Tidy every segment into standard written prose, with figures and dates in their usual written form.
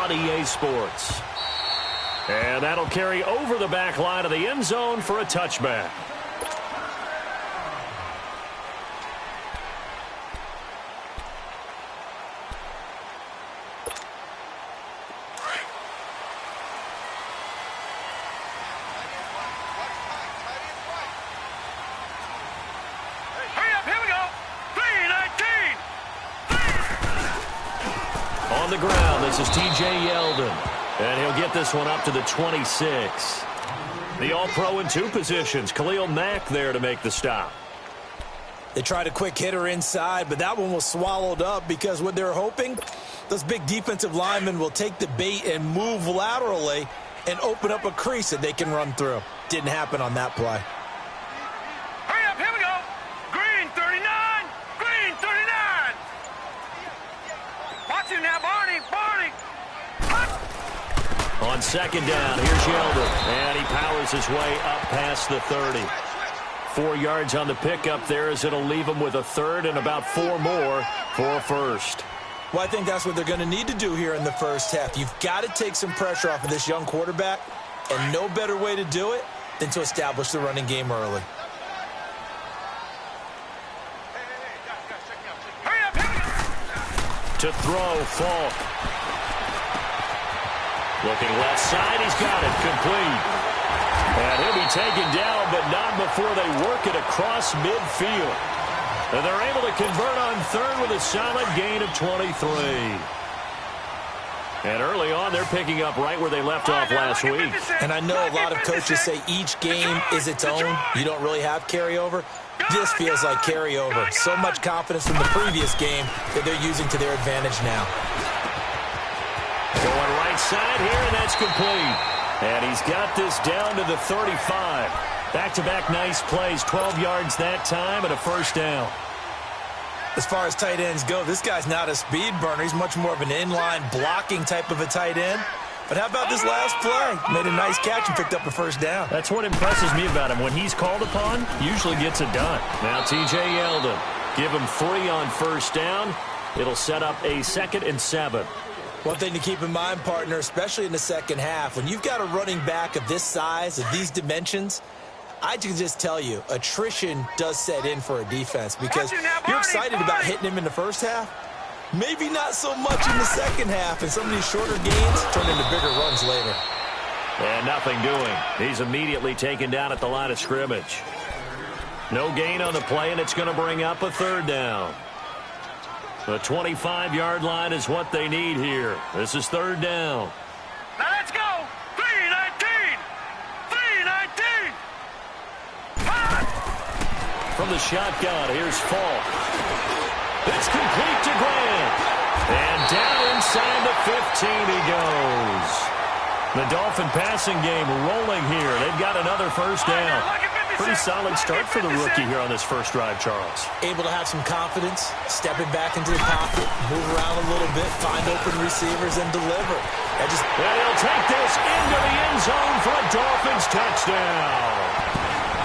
on EA Sports. And that'll carry over the back line of the end zone for a touchback. On the ground, this is T.J. Yeldon. And he'll get this one up to the 26. The All-Pro in two positions. Khalil Mack there to make the stop. They tried a quick hitter inside, but that one was swallowed up because what they're hoping, those big defensive linemen will take the bait and move laterally and open up a crease that they can run through. Didn't happen on that play. Hurry up, here we go. Green 39, Green 39. Watch him now, Barney, Barney. On second down, here's Yeldon, and he powers his way up past the 30. 4 yards on the pickup there as it'll leave him with a third and about 4 more for a first. Well, I think that's what they're going to need to do here in the first half. You've got to take some pressure off of this young quarterback, and no better way to do it than to establish the running game early. To throw, Falk. Looking left side, he's got it, complete. And he'll be taken down, but not before they work it across midfield. And they're able to convert on third with a solid gain of 23. And early on, they're picking up right where they left off last week. And I know a lot of coaches say each game is its own. You don't really have carryover. This feels like carryover. So much confidence from the previous game that they're using to their advantage now. Going right side here, and that's complete. And he's got this down to the 35. Back-to-back nice plays, 12 yards that time and a first down. As far as tight ends go, this guy's not a speed burner. He's much more of an inline blocking type of a tight end. But how about this last play? Made a nice catch and picked up a first down. That's what impresses me about him. When he's called upon, usually gets it done. Now T.J. Yeldon. Give him 3 on first down. It'll set up a 2nd and 7. One thing to keep in mind, partner, especially in the second half, when you've got a running back of this size, of these dimensions, I can just tell you, attrition does set in for a defense because you're excited about hitting him in the first half. Maybe not so much in the second half, and some of these shorter gains turn into bigger runs later. And nothing doing. He's immediately taken down at the line of scrimmage. No gain on the play, and it's going to bring up a 3rd down. The 25-yard line is what they need here. This is 3rd down. Now let's go. 3-19. 3-19. From the shotgun, here's Falk. It's complete to Grant. And down inside the 15 he goes. The Dolphin passing game rolling here. They've got another first down. Pretty solid start for the rookie here on this first drive, Charles. Able to have some confidence, stepping back into the pocket, move around a little bit, find open receivers, and deliver. And he'll take this into the end zone for a Dolphins touchdown.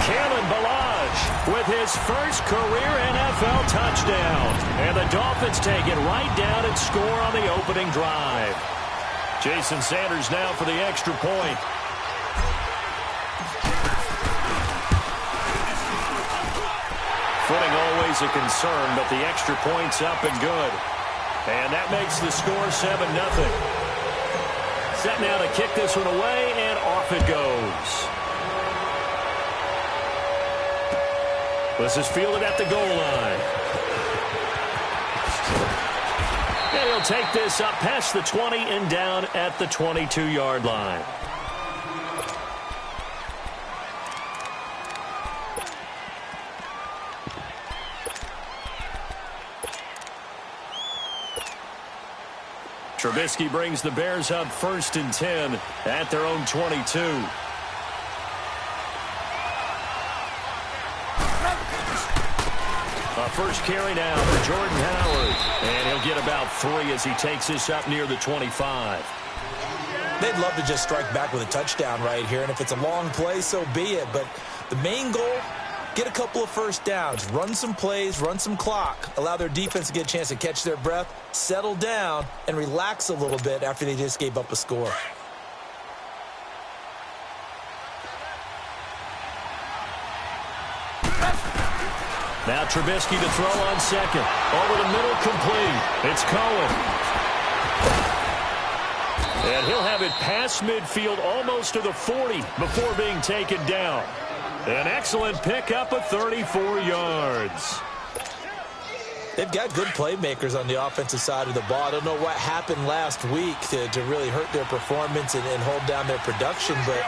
Kalen Ballage with his first career NFL touchdown. And the Dolphins take it right down and score on the opening drive. Jason Sanders now for the extra point. Footing always a concern, but the extra point's up and good. And that makes the score 7-0. Set now to kick this one away, and off it goes. This is fielded at the goal line. And he'll take this up past the 20 and down at the 22-yard line. Trubisky brings the Bears up 1st and 10 at their own 22. First carry down for Jordan Howard. And he'll get about 3 as he takes this up near the 25. They'd love to just strike back with a touchdown right here. And if it's a long play, so be it. But the main goal, get a couple of first downs, run some plays, run some clock, allow their defense to get a chance to catch their breath, settle down, and relax a little bit after they just gave up a score. Now Trubisky to throw on second. Over the middle, complete. It's Cohen. And he'll have it past midfield, almost to the 40 before being taken down. An excellent pickup of 34 yards. They've got good playmakers on the offensive side of the ball. I don't know what happened last week to really hurt their performance and hold down their production, but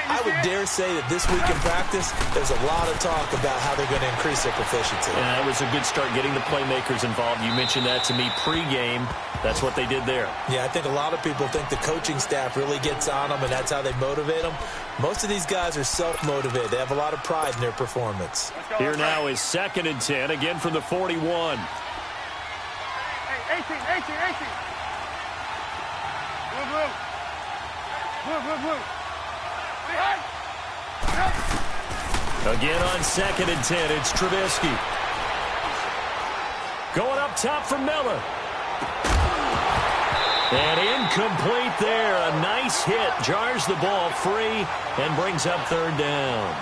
I would dare say that this week in practice, there's a lot of talk about how they're going to increase their proficiency. Yeah, that was a good start getting the playmakers involved. You mentioned that to me pregame. That's what they did there. Yeah, I think a lot of people think the coaching staff really gets on them, and that's how they motivate them. Most of these guys are self-motivated. They have a lot of pride in their performance. Here now is 2nd and 10, again from the 41. Hey, 18. Blue. Again on 2nd and 10, it's Trubisky. Going up top for Miller. And incomplete there. A nice hit. Jars the ball free and brings up 3rd down.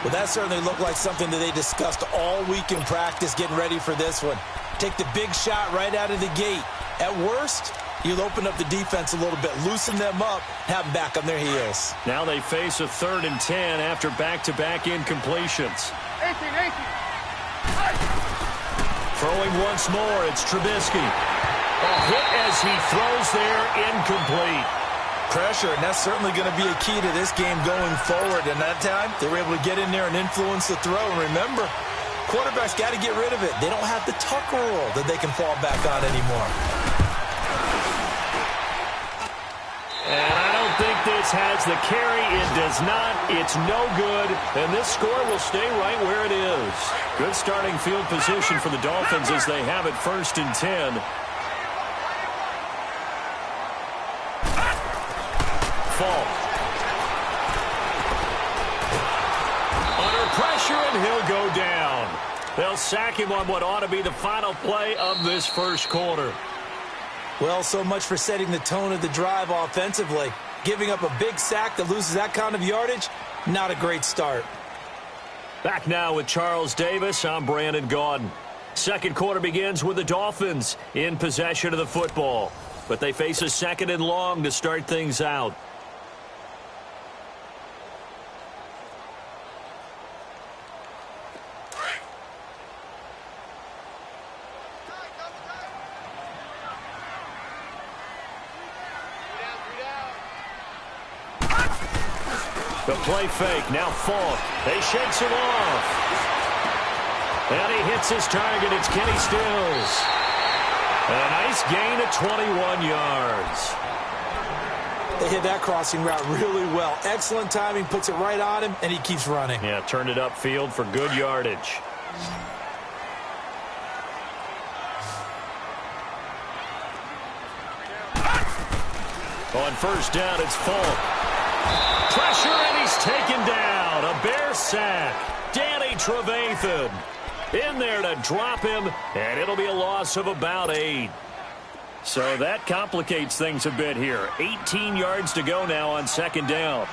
Well, that certainly looked like something that they discussed all week in practice getting ready for this one. Take the big shot right out of the gate. At worst, you'll open up the defense a little bit, loosen them up, have them back on their heels. Now they face a 3rd and 10 after back-to-back incompletions. 18. Throwing once more, it's Trubisky. A hit as he throws there, incomplete. Pressure, and that's certainly going to be a key to this game going forward. And that time, they were able to get in there and influence the throw. And remember, quarterbacks got to get rid of it. They don't have the Tucker rule that they can fall back on anymore. And I don't think this has the carry. It does not. It's no good. And this score will stay right where it is. Good starting field position for the Dolphins as they have it 1st and 10. Fall. Under pressure, and he'll go down. They'll sack him on what ought to be the final play of this first quarter. Well, so much for setting the tone of the drive offensively. Giving up a big sack that loses that kind of yardage, not a great start. Back now with Charles Davis, I'm Brandon Gaudin. Second quarter begins with the Dolphins in possession of the football. But they face a 2nd and long to start things out. The play fake, now Falk. They shakes him off. And he hits his target. It's Kenny Stills. A nice gain of 21 yards. They hit that crossing route really well. Excellent timing, puts it right on him, and he keeps running. Yeah, turned it upfield for good yardage. On 1st down, it's Falk. Pressure, and he's taken down. A Bear sack. Danny Trevathan in there to drop him, and it'll be a loss of about 8. So that complicates things a bit here. 18 yards to go now on 2nd down.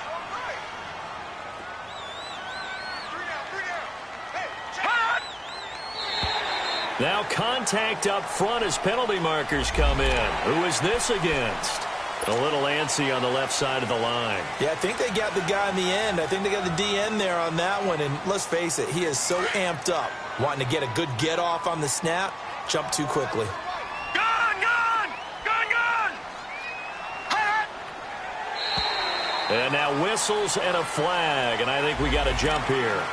Now contact up front as penalty markers come in. Who is this against? A little antsy on the left side of the line. Yeah, I think they got the guy in the end. I think they got the DN there on that one. And let's face it, he is so amped up, wanting to get a good get-off on the snap, jump too quickly. And now whistles and a flag, and I think we got a jump here.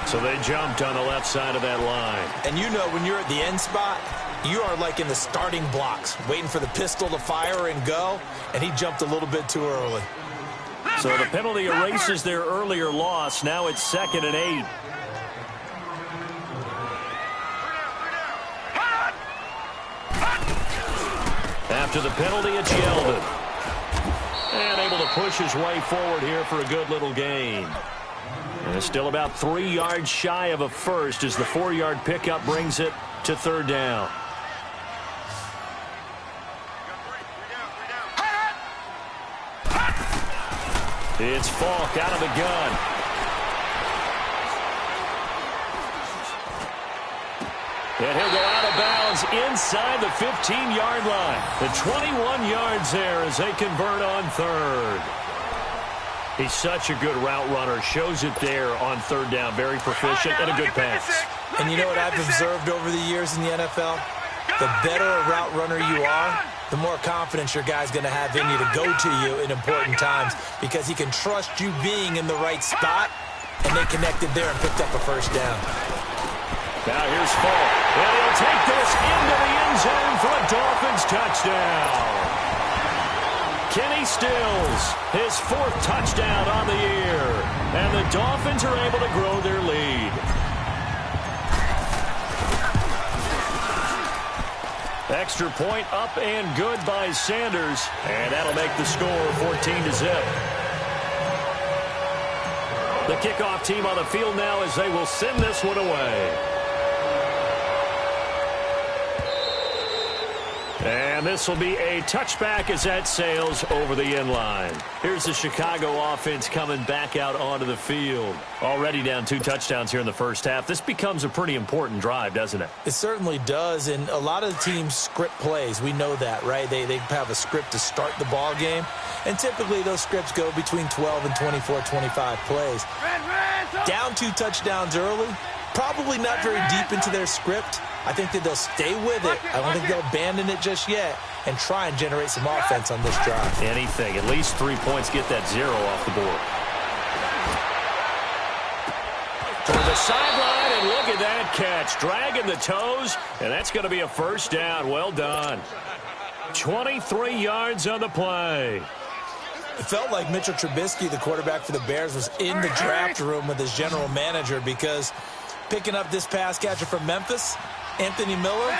So they jumped on the left side of that line. And you know when you're at the end spot, you are like in the starting blocks, waiting for the pistol to fire and go, and he jumped a little bit too early. So the penalty erases their earlier loss. Now it's 2nd and 8. After the penalty, it's Yeldon. And able to push his way forward here for a good little gain. And it's still about 3 yards shy of a first as the 4-yard pickup brings it to third down. It's Falk out of the gun. And he'll go out of bounds inside the 15-yard line. The 21 yards there as they convert on third. He's such a good route runner. Shows it there on third down. Very proficient and a good pass. And you know what I've observed over the years in the NFL? The better a route runner you are, the more confidence your guy's going to have in you to go to you in important times because he can trust you being in the right spot, and they connected there and picked up a first down. Now here's Falk. And he'll take this into the end zone for a Dolphins touchdown. Kenny Stills, his 4th touchdown on the year. And the Dolphins are able to grow their lead. Extra point up and good by Sanders. And that'll make the score 14-0. The kickoff team on the field now as they will send this one away. And this will be a touchback as that sails over the end line. Here's the Chicago offense coming back out onto the field. Already down 2 touchdowns here in the first half. This becomes a pretty important drive, doesn't it? It certainly does, and a lot of the teams script plays. We know that, right? They have a script to start the ball game, and typically those scripts go between 12 and 24, 25 plays. Down 2 touchdowns early, probably not very deep into their script. I think that they'll stay with it. I don't think they'll abandon it just yet and try and generate some offense on this drive. Anything. At least 3 points. Get that 0 off the board. To the sideline, and look at that catch. Dragging the toes, and that's going to be a first down. Well done. 23 yards on the play. It felt like Mitchell Trubisky, the quarterback for the Bears, was in the draft room with his general manager because picking up this pass catcher from Memphis, Anthony Miller,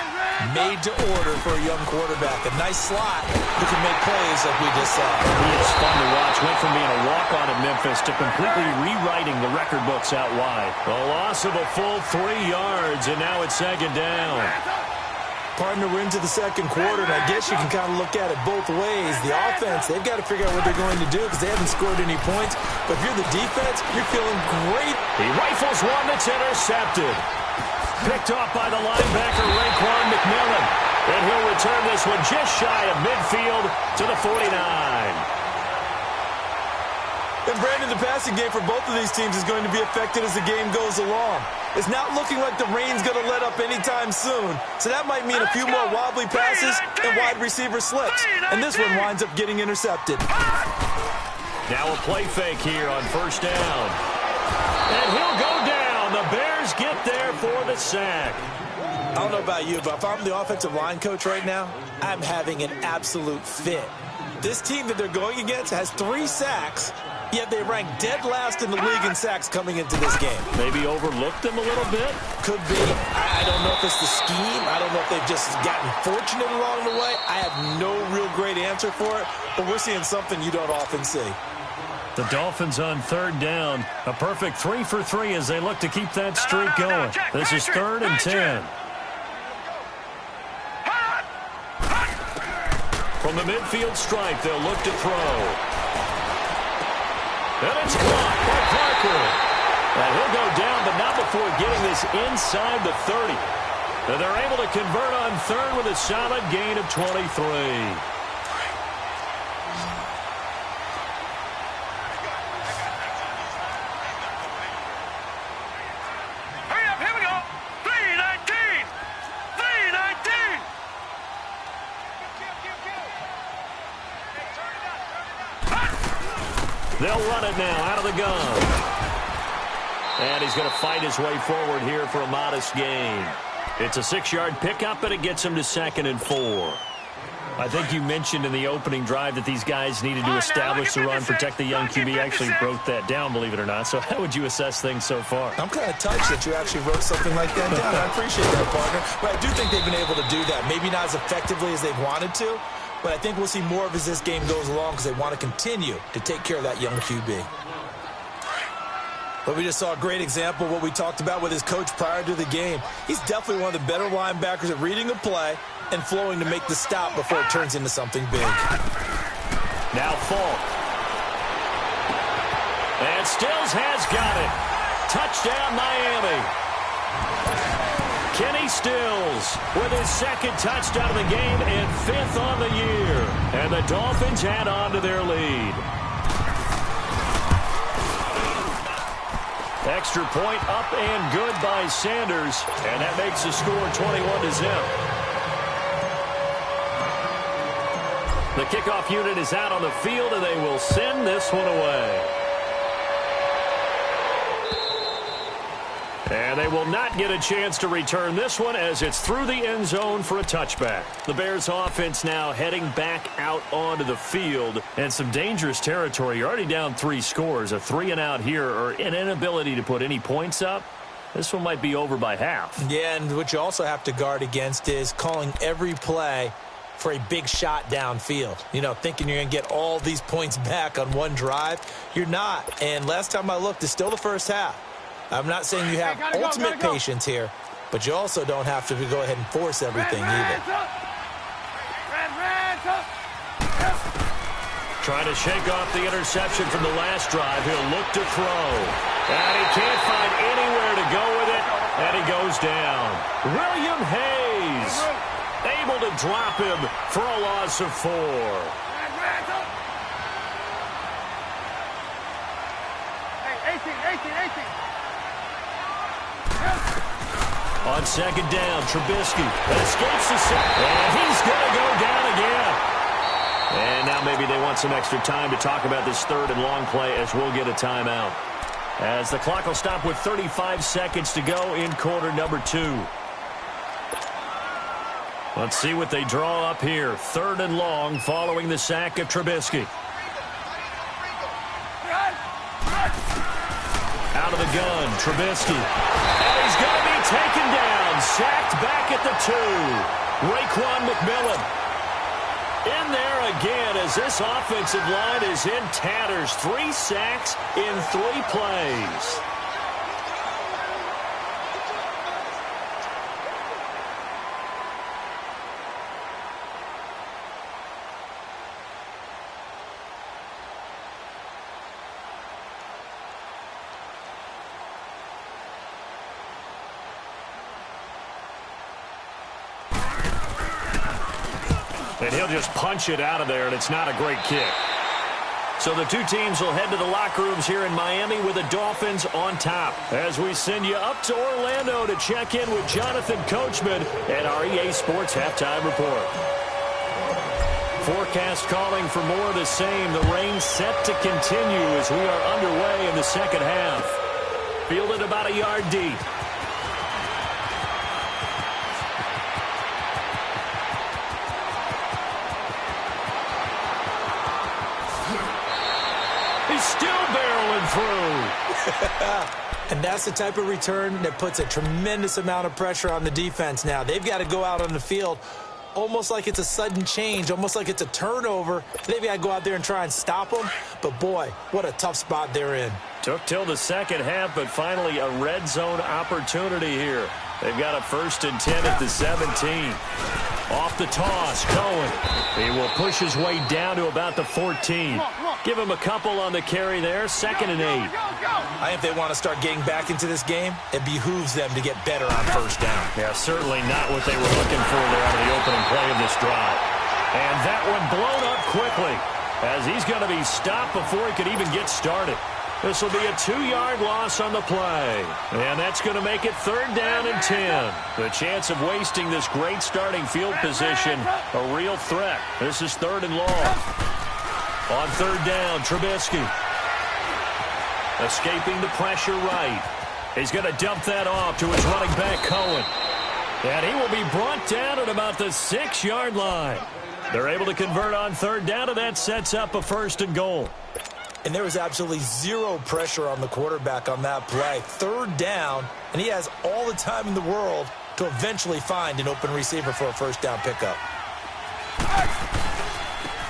made to order for a young quarterback. A nice slot who can make plays like we just saw. He is fun to watch. Went from being a walk-on in Memphis to completely rewriting the record books out wide. A loss of a full 3 yards, and now it's second down. Partner, we're into the second quarter, and I guess you can kind of look at it both ways. The offense, they've got to figure out what they're going to do because they haven't scored any points. But if you're the defense, you're feeling great. He rifles one that's intercepted. Picked off by the linebacker, Raekwon McMillan. And he'll return this one just shy of midfield to the 49. And Brandon, the passing game for both of these teams is going to be affected as the game goes along. It's not looking like the rain's going to let up anytime soon. So that might mean a few more wobbly passes and wide receiver slips. And this one winds up getting intercepted. Now a play fake here on first down. And he'll go down. The Bears get there for the sack. I don't know about you, but if I'm the offensive line coach right now, I'm having an absolute fit. This team that they're going against has 3 sacks, yet they rank dead last in the league in sacks coming into this game. Maybe overlooked them a little bit? Could be. I don't know if it's the scheme. I don't know if they've just gotten fortunate along the way. I have no real great answer for it, but we're seeing something you don't often see. The Dolphins on third down. A perfect 3 for 3 as they look to keep that streak going. This is 3rd and 10. From the midfield stripe, they'll look to throw. And it's blocked by Parker. And he'll go down, but not before getting this inside the 30. And they're able to convert on third with a solid gain of 23. They'll run it now out of the gun. And he's going to fight his way forward here for a modest gain. It's a 6-yard pickup, and it gets him to 2nd and 4. I think you mentioned in the opening drive that these guys needed to establish the run, protect the young QB. Actually wrote that down, believe it or not. So how would you assess things so far? I'm kind of touched that you actually wrote something like that down. I appreciate that, partner. But I do think they've been able to do that. Maybe not as effectively as they've wanted to, but I think we'll see more of as this game goes along because they want to continue to take care of that young QB. But we just saw a great example of what we talked about with his coach prior to the game. He's definitely one of the better linebackers at reading a play and flowing to make the stop before it turns into something big. Now Falk. And Stills has got it. Touchdown, Miami. Kenny Stills with his second touchdown of the game and 5th on the year. And the Dolphins add on to their lead. Extra point up and good by Sanders. And that makes the score 21-0. The kickoff unit is out on the field, and they will send this one away. And they will not get a chance to return this one as it's through the end zone for a touchback. The Bears offense now heading back out onto the field, and some dangerous territory. You're already down 3 scores. A 3-and-out here, or an inability to put any points up. This one might be over by half. Yeah, and what you also have to guard against is calling every play for a big shot downfield. You know, thinking you're going to get all these points back on one drive. You're not. And last time I looked, it's still the first half. I'm not saying you have ultimate patience here, but you also don't have to go ahead and force everything either. Trying to shake off the interception from the last drive. He'll look to throw. And he can't find anywhere to go with it, and he goes down. William Hayes able to drop him for a loss of 4. On second down, Trubisky escapes the sack, and he's going to go down again. And now maybe they want some extra time to talk about this 3rd and long play as we'll get a timeout. As the clock will stop with 35 seconds to go in quarter number 2. Let's see what they draw up here. 3rd and long following the sack of Trubisky. Out of the gun, Trubisky. And he's going to be taken down. Sacked back at the 2. Raekwon McMillan. In there again as this offensive line is in tatters. 3 sacks in 3 plays. And he'll just punch it out of there, and it's not a great kick. So the 2 teams will head to the locker rooms here in Miami with the Dolphins on top. As we send you up to Orlando to check in with Jonathan Coachman and our EA Sports Halftime Report. Forecast calling for more of the same. The rain set to continue as we are underway in the second half. Fielded about a yard deep. He's still barreling through. And that's the type of return that puts a tremendous amount of pressure on the defense now. They've got to go out on the field almost like it's a sudden change, almost like it's a turnover. They've got to go out there and try and stop them. But, boy, what a tough spot they're in. Took till the second half, but finally a red zone opportunity here. They've got a 1st and 10 at the 17. Off the toss, Cohen. He will push his way down to about the 14. Give him a couple on the carry there. 2nd and 8. I think if they want to start getting back into this game, it behooves them to get better on 1st down. Yeah, certainly not what they were looking for there out of the opening play of this drive. And that one blown up quickly as he's going to be stopped before he could even get started. This will be a 2-yard loss on the play. And that's going to make it 3rd down and 10. The chance of wasting this great starting field position, a real threat. This is 3rd and long. On 3rd down, Trubisky. Escaping the pressure right. He's going to dump that off to his running back, Cohen. And he will be brought down at about the 6-yard line. They're able to convert on 3rd down, and that sets up a 1st and goal. And there was absolutely zero pressure on the quarterback on that play. 3rd down, and he has all the time in the world to eventually find an open receiver for a 1st down pickup.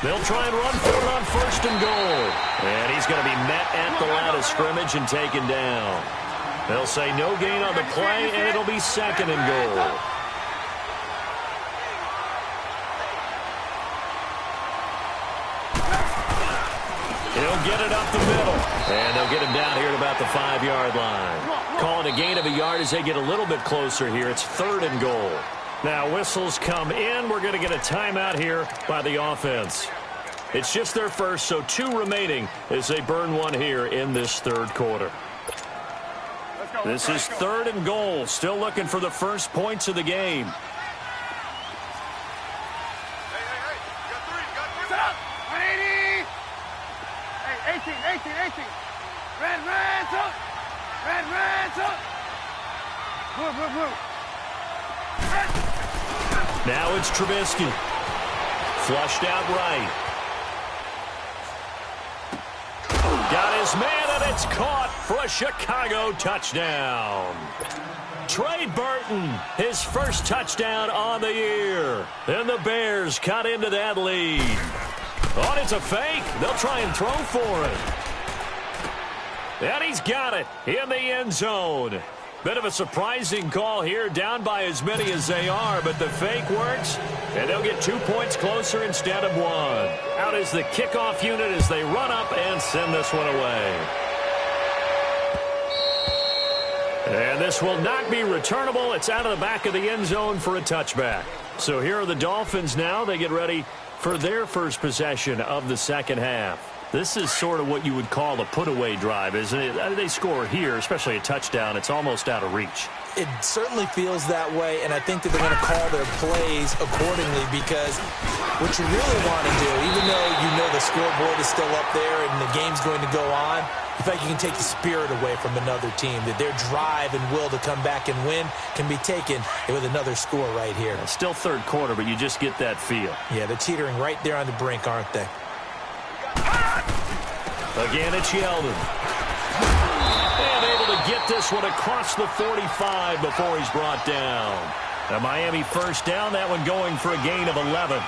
They'll try and run for it on 1st and goal. And he's going to be met at the line of scrimmage and taken down. They'll say no gain on the play, and it'll be 2nd and goal. He'll get it up the middle. And they'll get him down here at about the 5-yard line. Calling a gain of a yard as they get a little bit closer here. It's 3rd and goal. Now whistles come in. We're going to get a timeout here by the offense. It's just their first, so 2 remaining as they burn one here in this 3rd quarter. This is 3rd and goal. Still looking for the first points of the game. Now it's Trubisky. Flushed out right. Got his man, and it's caught for a Chicago touchdown. Trey Burton, his first touchdown on the year. And the Bears cut into that lead. Oh, it's a fake. They'll try and throw for it. And he's got it in the end zone. Bit of a surprising call here, down by as many as they are, but the fake works, and they'll get 2 points closer instead of 1. Out is the kickoff unit as they run up and send this one away. And this will not be returnable. It's out of the back of the end zone for a touchback. So here are the Dolphins now. They get ready for their first possession of the 2nd half. This is sort of what you would call a put-away drive, isn't it? They score here, especially a touchdown. It's almost out of reach. It certainly feels that way, and I think that they're going to call their plays accordingly because what you really want to do, even though you know the scoreboard is still up there and the game's going to go on, in fact, you can take the spirit away from another team, that their drive and will to come back and win can be taken with another score right here. It's still 3rd quarter, but you just get that feel. Yeah, they're teetering right there on the brink, aren't they? Again, it's Yeldon. And able to get this one across the 45 before he's brought down. A Miami first down, that one going for a gain of 11.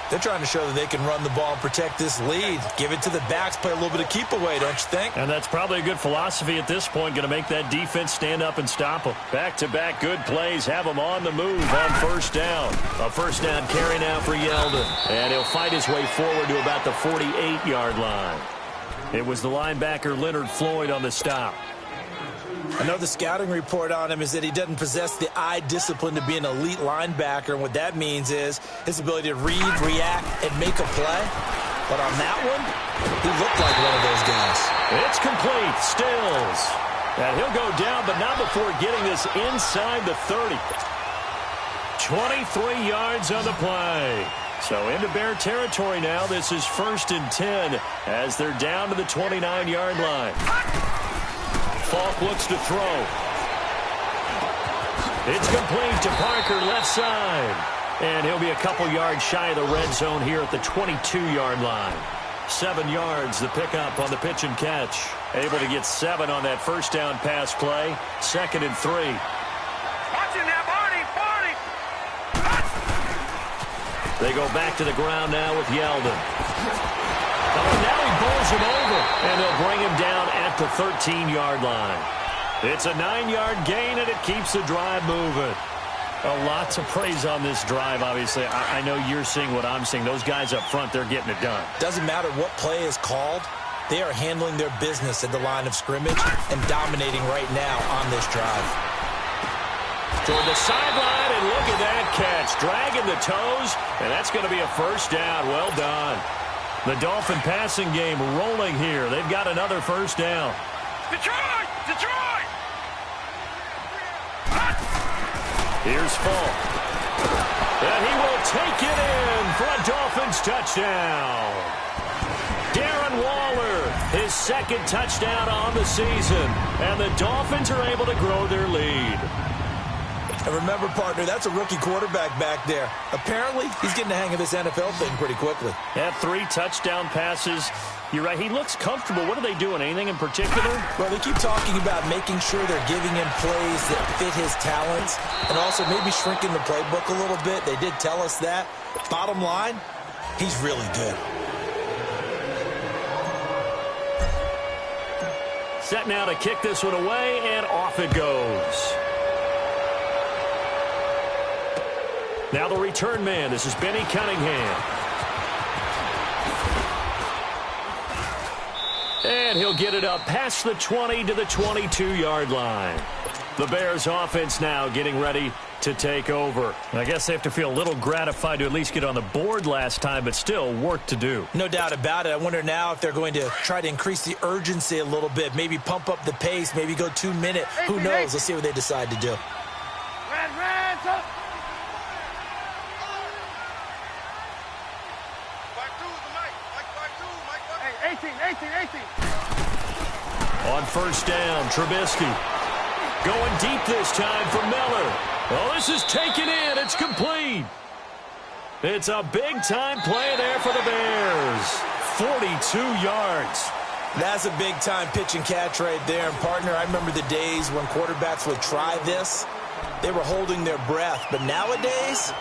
They're trying to show that they can run the ball and protect this lead. Give it to the backs, play a little bit of keep away, don't you think? And that's probably a good philosophy at this point, going to make that defense stand up and stop them. Back-to-back good plays, have them on the move on 1st down. A 1st down carry now for Yeldon. And he'll fight his way forward to about the 48-yard line. It was the linebacker Leonard Floyd on the stop. I know the scouting report on him is that he doesn't possess the eye discipline to be an elite linebacker, and what that means is his ability to read, react, and make a play. But on that one, he looked like one of those guys. It's complete. Stills. And he'll go down, but not before getting this inside the 30. 23 yards on the play. So into Bear territory now. This is 1st and 10 as they're down to the 29-yard line. Falk looks to throw. It's complete to Parker, left side. And he'll be a couple yards shy of the red zone here at the 22-yard line. 7 yards, the pickup on the pitch and catch. Able to get 7 on that 1st down pass play. 2nd and 3. Watching that, Barney! They go back to the ground now with Yeldon. Oh, now he bowls him over, and they'll bring him down at the 13-yard line. It's a 9-yard gain, and it keeps the drive moving. A lot to praise on this drive, obviously. I know you're seeing what I'm seeing. Those guys up front, they're getting it done. Doesn't matter what play is called. They are handling their business at the line of scrimmage and dominating right now on this drive. Toward the sideline, and look at that catch. Dragging the toes, and that's going to be a 1st down. Well done. The Dolphin passing game rolling here. They've got another 1st down. Detroit! Detroit! Here's Falk. And he will take it in for a Dolphins touchdown. Darren Waller, his 2nd touchdown on the season. And the Dolphins are able to grow their lead. And remember, partner, that's a rookie quarterback back there. Apparently, he's getting the hang of this NFL thing pretty quickly. Yeah, 3 touchdown passes. You're right. He looks comfortable. What are they doing? Anything in particular? Well, they keep talking about making sure they're giving him plays that fit his talents and also maybe shrinking the playbook a little bit. They did tell us that. Bottom line, he's really good. Set now to kick this one away, and off it goes. Now the return man. This is Benny Cunningham. And he'll get it up past the 20 to the 22-yard line. The Bears offense now getting ready to take over. I guess they have to feel a little gratified to at least get on the board last time, but still work to do. No doubt about it. I wonder now if they're going to try to increase the urgency a little bit, maybe pump up the pace, maybe go 2 minute. Who knows? Let's see what they decide to do. On first down, Trubisky. Going deep this time for Miller. Oh, this is taken in. It's complete. It's a big-time play there for the Bears. 42 yards. That's a big-time pitch and catch right there. And, partner, I remember the days when quarterbacks would try this. They were holding their breath. But nowadays,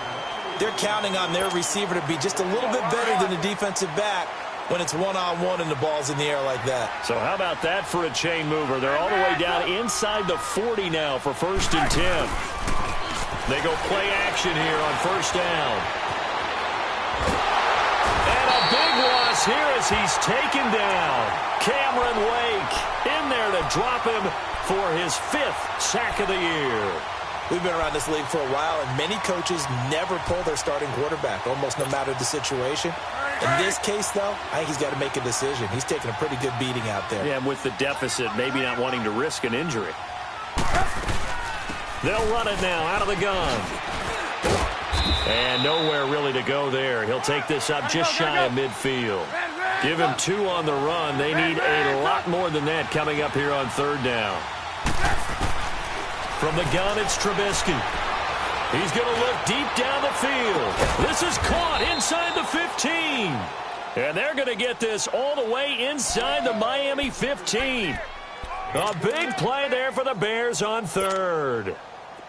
they're counting on their receiver to be just a little bit better than the defensive back when it's one-on-one and the ball's in the air like that. So how about that for a chain mover? They're all the way down inside the 40 now for first and 10. They go play action here on first down. And a big loss here as he's taken down. Cameron Wake in there to drop him for his 5th sack of the year. We've been around this league for a while, and many coaches never pull their starting quarterback, almost no matter the situation. In this case, though, I think he's got to make a decision. He's taking a pretty good beating out there. Yeah, with the deficit, maybe not wanting to risk an injury. They'll run it now out of the gun. And nowhere really to go there. He'll take this up just shy of midfield. Give him 2 on the run. They need a lot more than that coming up here on third down. From the gun, it's Trubisky. He's going to look deep down the field. This is caught inside the 15. And they're going to get this all the way inside the Miami 15. A big play there for the Bears on third.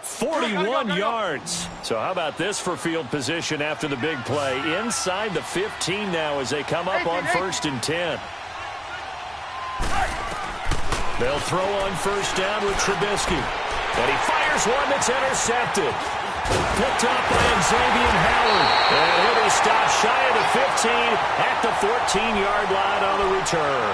41 yards. So how about this for field position after the big play? Inside the 15 now as they come up on first and 10. They'll throw on first down with Trubisky. And he fires one that's intercepted. Picked up by Xavier Howard. And he'll be stopped shy of the 15 at the 14-yard line on the return.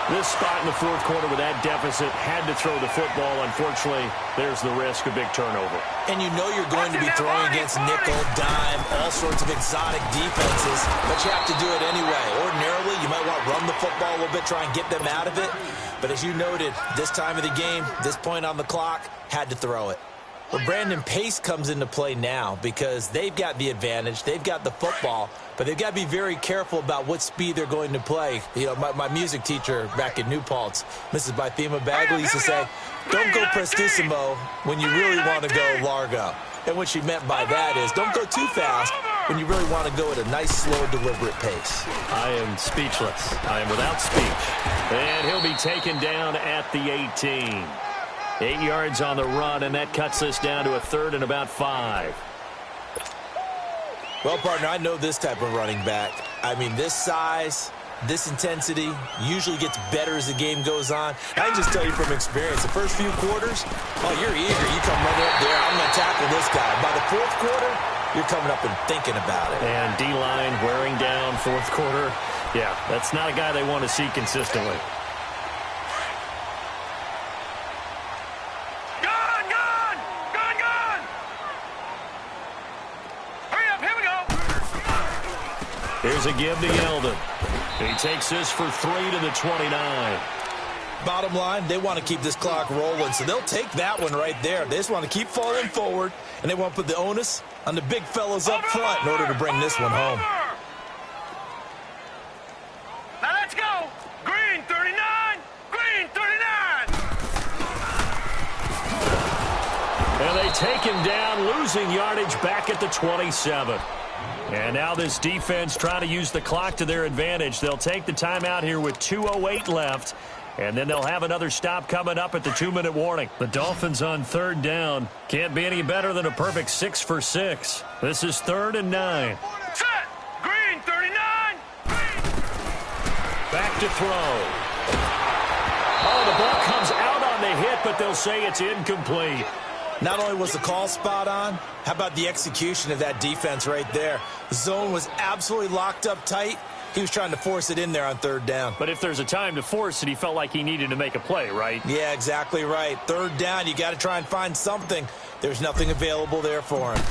This spot in the fourth quarter with that deficit, had to throw the football. Unfortunately, there's the risk of big turnover. And you know you're going to be throwing against nickel, dime, all sorts of exotic defenses, but you have to do it anyway. Ordinarily, you might want to run the football a little bit, try and get them out of it. But as you noted, this time of the game, this point on the clock, had to throw it. Well, Brandon Pace comes into play now because they've got the advantage. They've got the football, but they've got to be very careful about what speed they're going to play. You know, my music teacher back in New Paltz, Mrs. Bythema Bagley, used to say, don't go prestissimo when you really want to go largo. And what she meant by that is don't go too fast when you really want to go at a nice, slow, deliberate pace. I am speechless. I am without speech. And he'll be taken down at the 18. 8 yards on the run, and that cuts us down to a third and about 5. Well, partner, I know this type of running back. I mean, this size, this intensity usually gets better as the game goes on. I can just tell you from experience, the first few quarters, oh, you're eager. You come running up there, I'm going to tackle this guy. By the fourth quarter, you're coming up and thinking about it. And D-line wearing down fourth quarter. Yeah, that's not a guy they want to see consistently. Here's a give to Yeldon. He takes this for 3 to the 29. Bottom line, they want to keep this clock rolling, so they'll take that one right there. They just want to keep falling forward, and they want to put the onus on the big fellas up front in order to bring this one home. Now let's go. Green 39. Green 39. And they take him down, losing yardage back at the 27. And now this defense trying to use the clock to their advantage. They'll take the timeout here with 2:08 left. And then they'll have another stop coming up at the 2-minute warning. The Dolphins on third down. Can't be any better than a perfect 6 for 6. This is 3rd and 9. Set. Green 39. Back to throw. to hit, but they'll say it's incomplete. Not only was the call spot on, how about the execution of that defense right there? The zone was absolutely locked up tight. He was trying to force it in there on third down. But if there's a time to force it, he felt like he needed to make a play, right? Yeah, exactly right. Third down, you got to try and find something. There's nothing available there for him.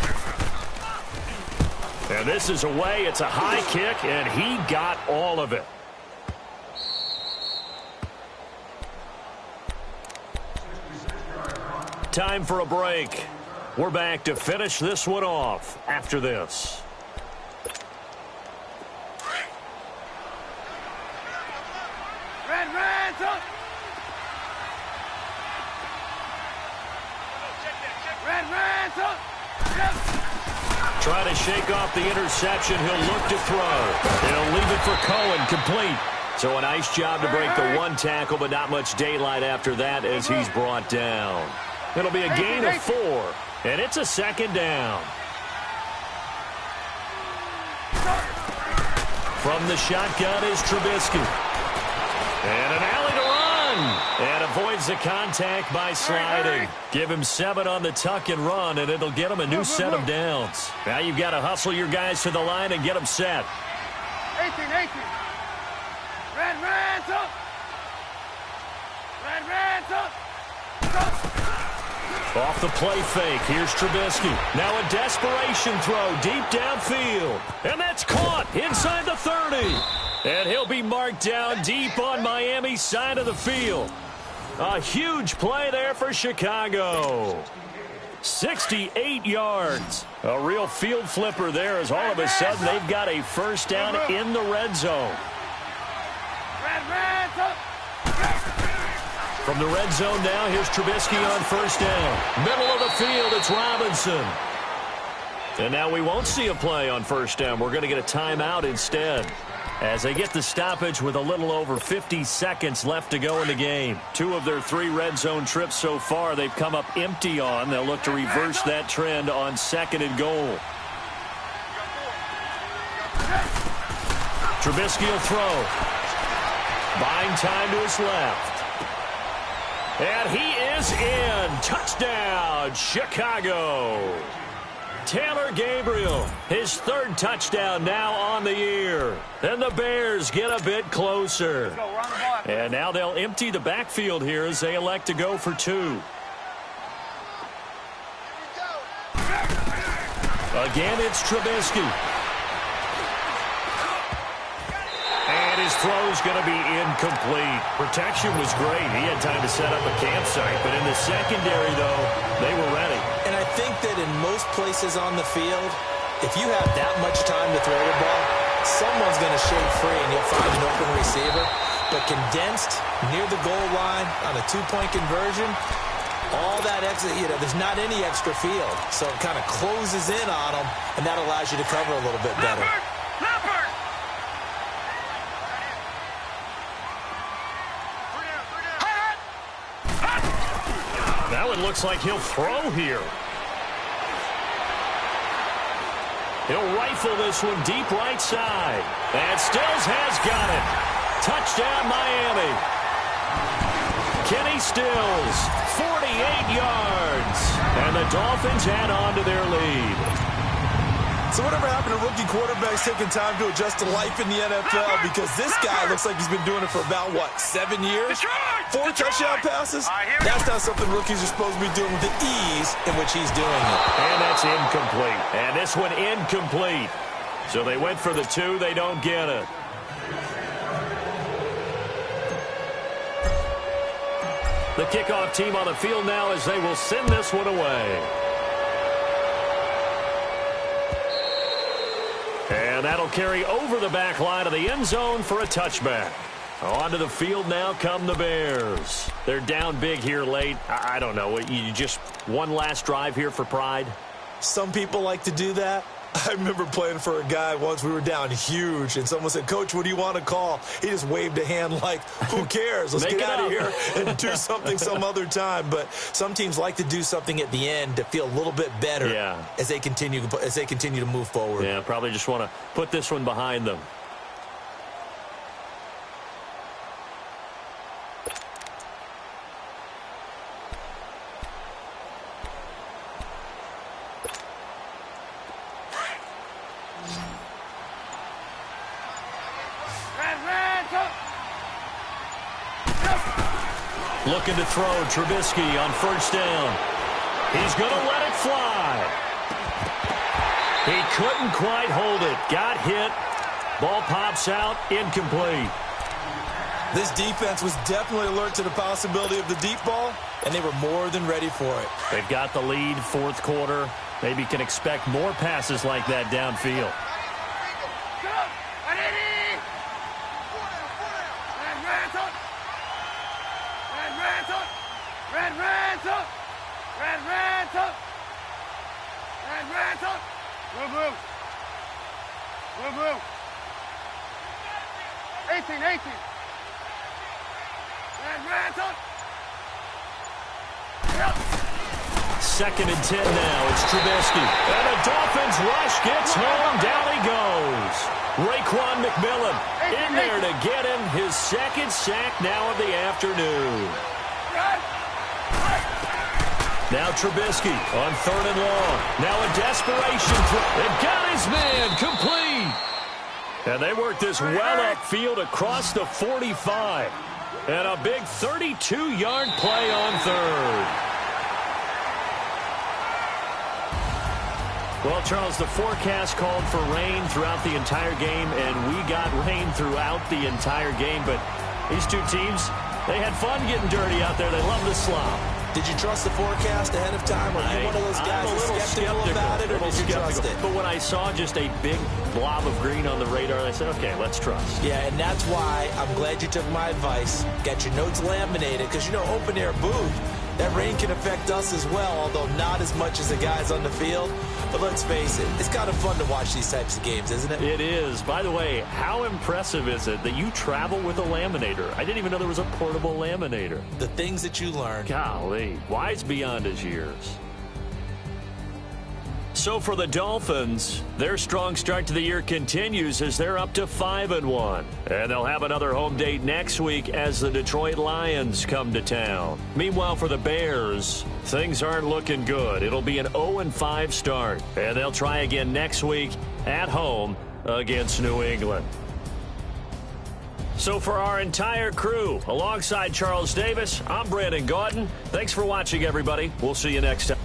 And this is away. It's a high kick, and he got all of it. Time for a break. We're back to finish this one off after this. Try to shake off the interception. He'll look to throw. He'll leave it for Cohen, complete. So a nice job to break the one tackle, but not much daylight after that as he's brought down. It'll be a gain of 4, and it's a second down. From the shotgun is Trubisky. And an alley to run. And avoids the contact by sliding. Give him 7 on the tuck and run, and it'll get him a new set of downs. Now you've got to hustle your guys to the line and get them set. 18. Red Ransom. Off the play fake, here's Trubisky. Now a desperation throw deep downfield. And that's caught inside the 30. And he'll be marked down deep on Miami's side of the field. A huge play there for Chicago. 68 yards. A real field flipper there as all of a sudden they've got a first down in the red zone. From the red zone now, here's Trubisky on first down. Middle of the field, it's Robinson. And now we won't see a play on first down. We're going to get a timeout instead, as they get the stoppage with a little over 50 seconds left to go in the game. 2 of their 3 red zone trips so far they've come up empty on. They'll look to reverse that trend on second and goal. Trubisky will throw. Buying time to his left. And he is in. Touchdown, Chicago. Taylor Gabriel, his 3rd touchdown now on the year. And the Bears get a bit closer. And now they'll empty the backfield here as they elect to go for 2. Again, it's Trubisky. And his throw's going to be incomplete. Protection was great. He had time to set up a campsite. But in the secondary, though, they were ready. And I think that in most places on the field, if you have that much time to throw the ball, someone's going to shake free and you'll find an open receiver. But condensed near the goal line on a 2-point conversion, all that extra, there's not any extra field. So it kind of closes in on them, and that allows you to cover a little bit better. Now it looks like he'll throw here. He'll rifle this one deep right side. And Stills has got it. Touchdown, Miami. Kenny Stills, 48 yards. And the Dolphins add on to their lead. So whatever happened to rookie quarterbacks taking time to adjust to life in the NFL? Because this guy looks like he's been doing it for about, 7 years? 4 touchdown passes? That's not something rookies are supposed to be doing with the ease in which he's doing it. And that's incomplete. And this one incomplete. So they went for the 2. They don't get it. The kickoff team on the field now as they will send this one away. And that'll carry over the back line of the end zone for a touchback. Onto the field now come the Bears. They're down big here late. I don't know. You just one last drive here for pride? Some people like to do that. I remember playing for a guy once. We were down huge, and someone said, "Coach, what do you want to call?" He just waved a hand like, who cares? Let's get out of here and do something some other time. But some teams like to do something at the end to feel a little bit better as they continue to move forward. Yeah, probably just want to put this one behind them. Looking to throw. Trubisky on first down. He's going to let it fly. He couldn't quite hold it. Got hit. Ball pops out. Incomplete. This defense was definitely alert to the possibility of the deep ball, and they were more than ready for it. They've got the lead, fourth quarter. Maybe can expect more passes like that downfield. Move. 18. Second and 10 now. It's Trubisky. And the Dolphins rush gets home. Down he goes. Raekwon McMillan in there to get him his second sack now of the afternoon. Now Trubisky on third and long. Now a desperation throw. And got his man complete. And they work this well upfield across the 45. And a big 32-yard play on third. Well, Charles, the forecast called for rain throughout the entire game, and we got rain throughout the entire game. But these two teams, they had fun getting dirty out there. They love the slop. Did you trust the forecast ahead of time? Or are you one of those guys who's skeptical about it, or did you trust it? But when I saw just a big blob of green on the radar, I said, okay, let's trust. Yeah, and that's why I'm glad you took my advice. Get your notes laminated, because, you know, open-air booth, that rain can affect us as well, although not as much as the guys on the field. But let's face it, it's kind of fun to watch these types of games, isn't it? It is. By the way, how impressive is it that you travel with a laminator? I didn't even know there was a portable laminator. The things that you learn. Golly, wise beyond his years. So for the Dolphins, their strong start to the year continues as they're up to 5-1. And they'll have another home date next week as the Detroit Lions come to town. Meanwhile, for the Bears, things aren't looking good. It'll be an 0-5 start. And they'll try again next week at home against New England. So for our entire crew, alongside Charles Davis, I'm Brandon Gaudin. Thanks for watching, everybody. We'll see you next time.